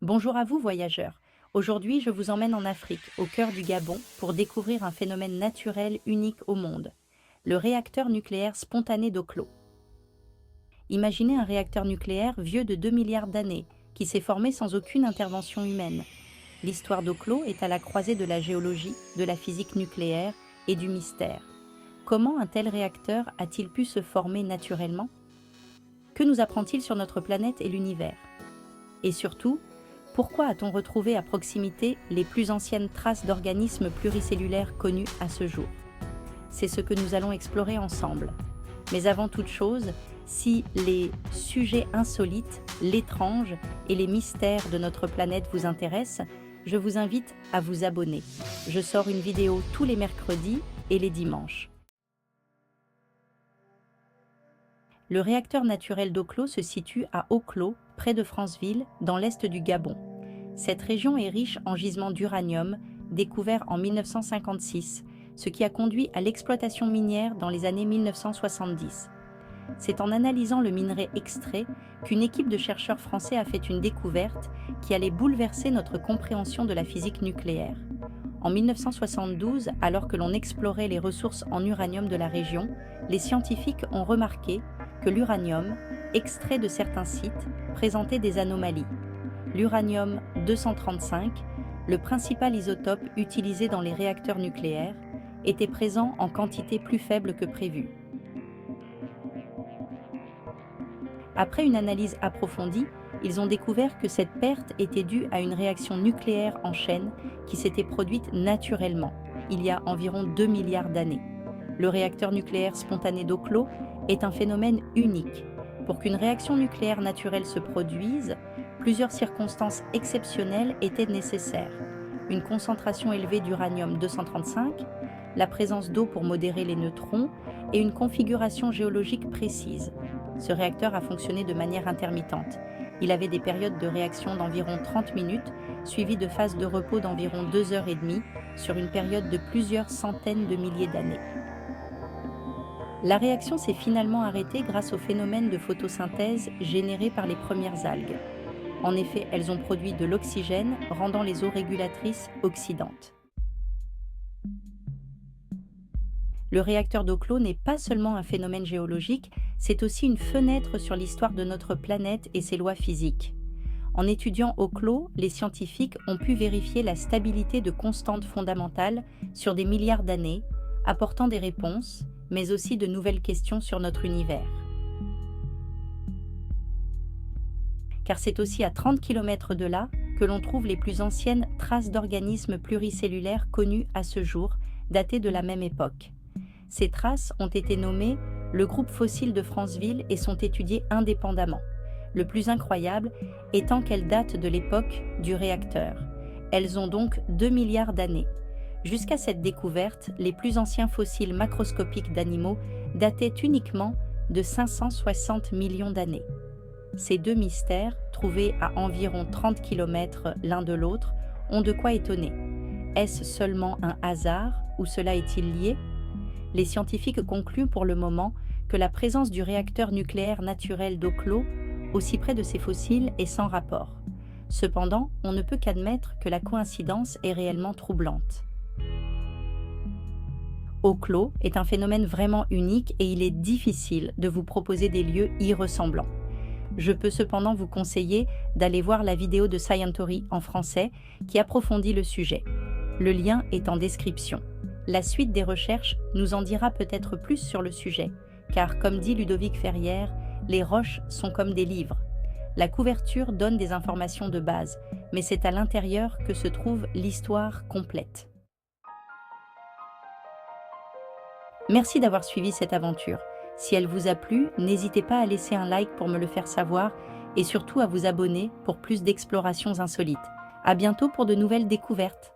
Bonjour à vous, voyageurs. Aujourd'hui, je vous emmène en Afrique, au cœur du Gabon, pour découvrir un phénomène naturel unique au monde, le réacteur nucléaire spontané d'Oklo. Imaginez un réacteur nucléaire vieux de 2 milliards d'années, qui s'est formé sans aucune intervention humaine. L'histoire d'Oklo est à la croisée de la géologie, de la physique nucléaire et du mystère. Comment un tel réacteur a-t-il pu se former naturellement? Que nous apprend-il sur notre planète et l'univers? Et surtout, pourquoi a-t-on retrouvé à proximité les plus anciennes traces d'organismes pluricellulaires connus à ce jour? C'est ce que nous allons explorer ensemble. Mais avant toute chose, si les sujets insolites, l'étrange et les mystères de notre planète vous intéressent, je vous invite à vous abonner. Je sors une vidéo tous les mercredis et les dimanches. Le réacteur naturel d'Oklo se situe à Oklo, près de Franceville, dans l'est du Gabon. Cette région est riche en gisements d'uranium, découverts en 1956, ce qui a conduit à l'exploitation minière dans les années 1970. C'est en analysant le minerai extrait qu'une équipe de chercheurs français a fait une découverte qui allait bouleverser notre compréhension de la physique nucléaire. En 1972, alors que l'on explorait les ressources en uranium de la région, les scientifiques ont remarqué que l'uranium, extrait de certains sites, présentait des anomalies. L'uranium 235, le principal isotope utilisé dans les réacteurs nucléaires, était présent en quantité plus faible que prévu. Après une analyse approfondie, ils ont découvert que cette perte était due à une réaction nucléaire en chaîne qui s'était produite naturellement, il y a environ 2 milliards d'années. Le réacteur nucléaire spontané d'Oklo est un phénomène unique. Pour qu'une réaction nucléaire naturelle se produise, plusieurs circonstances exceptionnelles étaient nécessaires. Une concentration élevée d'uranium 235, la présence d'eau pour modérer les neutrons et une configuration géologique précise. Ce réacteur a fonctionné de manière intermittente. Il avait des périodes de réaction d'environ 30 minutes, suivies de phases de repos d'environ 2 heures et demie, sur une période de plusieurs centaines de milliers d'années. La réaction s'est finalement arrêtée grâce au phénomène de photosynthèse généré par les premières algues. En effet, elles ont produit de l'oxygène, rendant les eaux régulatrices oxydantes. Le réacteur d'Oklo n'est pas seulement un phénomène géologique, c'est aussi une fenêtre sur l'histoire de notre planète et ses lois physiques. En étudiant Oklo, les scientifiques ont pu vérifier la stabilité de constantes fondamentales sur des milliards d'années, apportant des réponses, mais aussi de nouvelles questions sur notre univers. Car c'est aussi à 30 km de là que l'on trouve les plus anciennes traces d'organismes pluricellulaires connus à ce jour, datées de la même époque. Ces traces ont été nommées le groupe fossile de Franceville et sont étudiées indépendamment. Le plus incroyable étant qu'elles datent de l'époque du réacteur. Elles ont donc 2 milliards d'années. Jusqu'à cette découverte, les plus anciens fossiles macroscopiques d'animaux dataient uniquement de 560 millions d'années. Ces deux mystères, trouvés à environ 30 km l'un de l'autre, ont de quoi étonner. Est-ce seulement un hasard ou cela est-il lié? Les scientifiques concluent pour le moment que la présence du réacteur nucléaire naturel d'Oklo, aussi près de ces fossiles, est sans rapport. Cependant, on ne peut qu'admettre que la coïncidence est réellement troublante. Oklo est un phénomène vraiment unique et il est difficile de vous proposer des lieux y ressemblant. Je peux cependant vous conseiller d'aller voir la vidéo de Scientory en français qui approfondit le sujet. Le lien est en description. La suite des recherches nous en dira peut-être plus sur le sujet, car comme dit Ludovic Ferrière, les roches sont comme des livres. La couverture donne des informations de base, mais c'est à l'intérieur que se trouve l'histoire complète. Merci d'avoir suivi cette aventure. Si elle vous a plu, n'hésitez pas à laisser un like pour me le faire savoir et surtout à vous abonner pour plus d'explorations insolites. À bientôt pour de nouvelles découvertes.